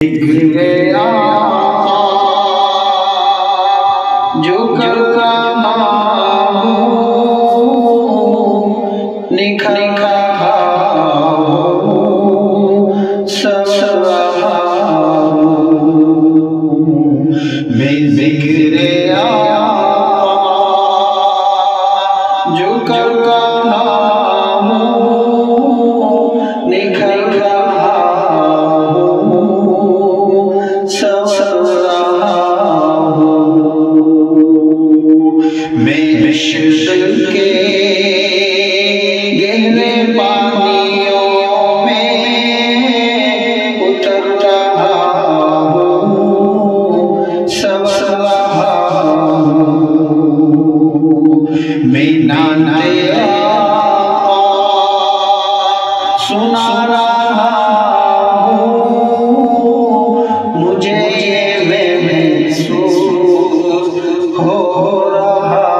गया जो कर रहा हूँ निखर रहा हूँ सब रहा हूँ मैं जिक्र जो कर रहा हूँ निखर रहा मैं इश्क़ के गहरे पानियों में उतर रहा हूँ सब रहा हूँ मैं नाते सुना रहा हूँ मुझे महसूस हो रहा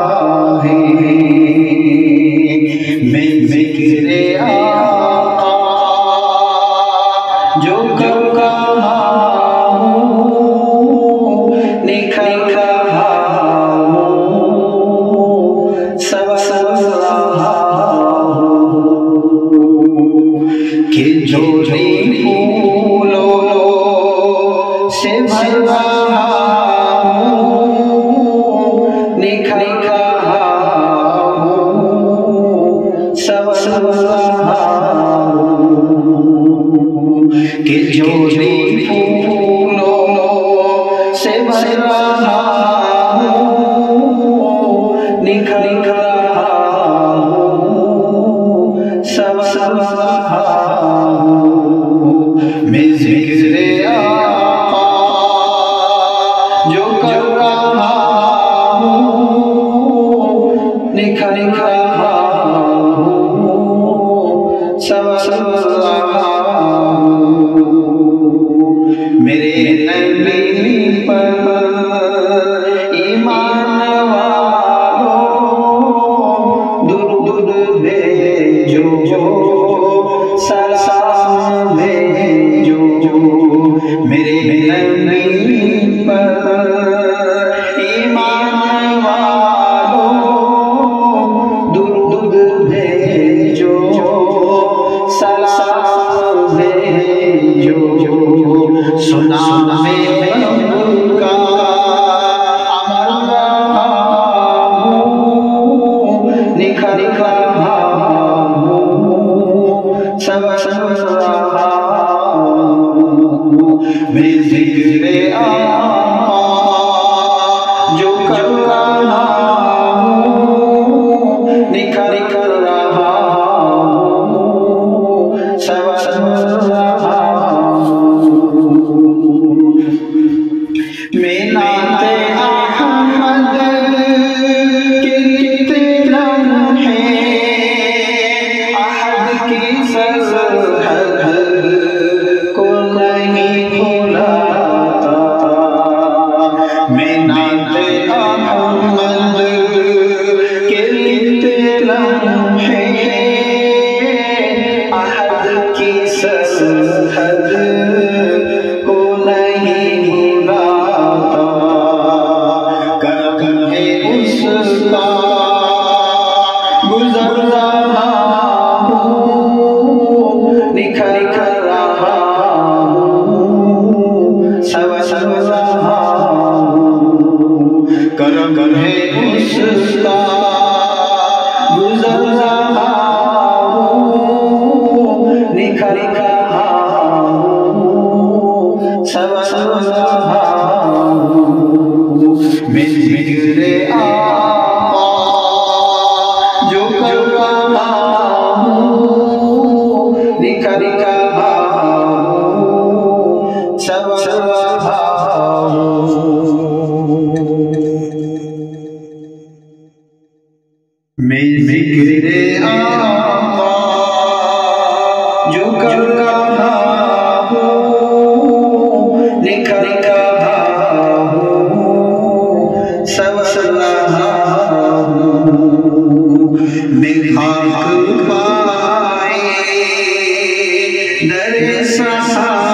है मैं ज़िक्र आका जो कर रहा हूँ निखर रहा हूँ सब रहा हूँ कि जो फूलों से भर रहा निखर रहा हूँ सब रहा हूँ कि जो फूलों से भर रहा हूँ निखर रहा हूँ सब रहा हूँ मैं ज़िक्र आका जो कर रहा निखर रहा हूँ सब रहा हूँ मेरे नबी पर ईमान वालों दुरूद भेजो सलाम भेजो मेरे नबी पर ईमान भेजो सलाम भेजो सुना मैं उनका अमर रहा हूँ निखर रहा हूँ सब रहा हूँ मैं ज़िक्र आका जो कर रहा हूँ निखर रहा हूँ सब रहा हूँ मैं नाते अहमद के लिखते लम्हे अहद की सरहद को नहीं भुलाता मैं नाते अहमद के लिखते लम्हे अहद की सरहद को नहीं भुलाता करम है उसका गुज़र रहा हूँ निखर रहा हूँ सब रहा हूँ करम है उसका गुज़र रहा हूँ निखर रहा हूँ सब रहा हूँ मैं ज़िक्र आका जो कर रहा हूँ निखर रहा हूँ सब रहा हूँ मैं ज़िक्र आका जो कर रहा हूँ निखर रहा हूँ सब रहा हूँ मैं खाक पाए दर सहाबा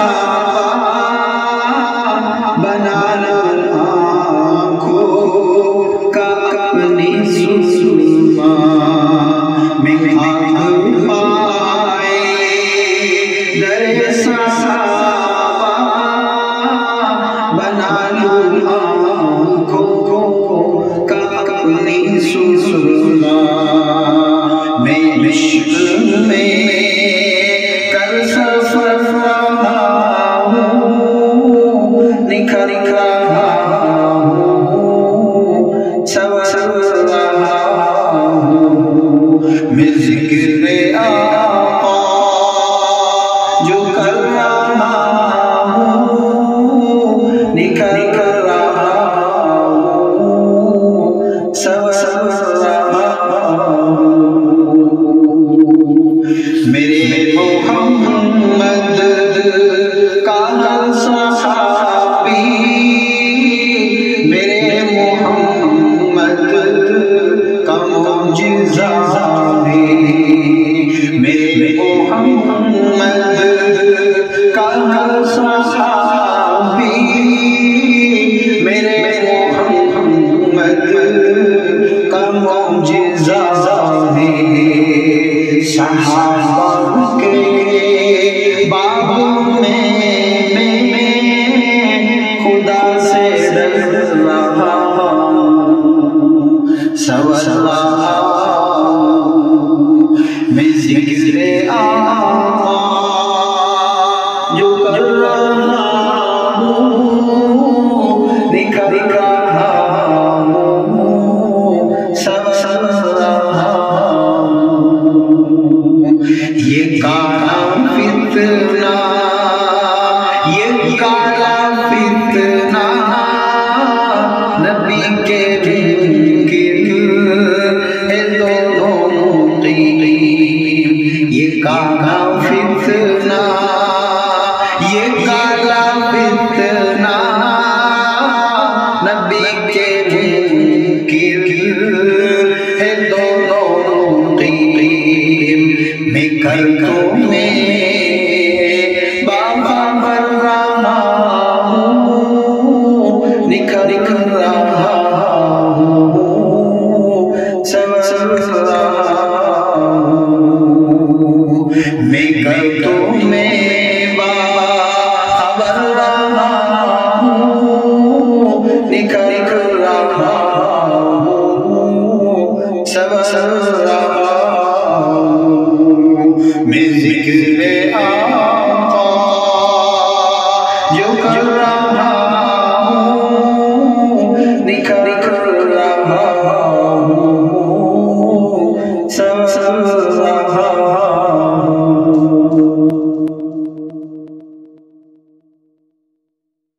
रहा हूँ सवर रहा हूँ। ये काला फितना, ये काला फितना नबी के मुनकिर है दोनों मुकीम। ये काला फितना, ये काला फितना नबी के मुनकिर है दोनों मुकीम। मैं कर तो मैं बाबा बन रहा हूँ, निखर रहा हूँ, सवर रहा हूँ। मैं कर तो मैं बाबा बन रहा हूँ, निखर रहा हूँ, सवर रहा हूँ। मैं जिक्र आका जो कर रहा हूँ, निखर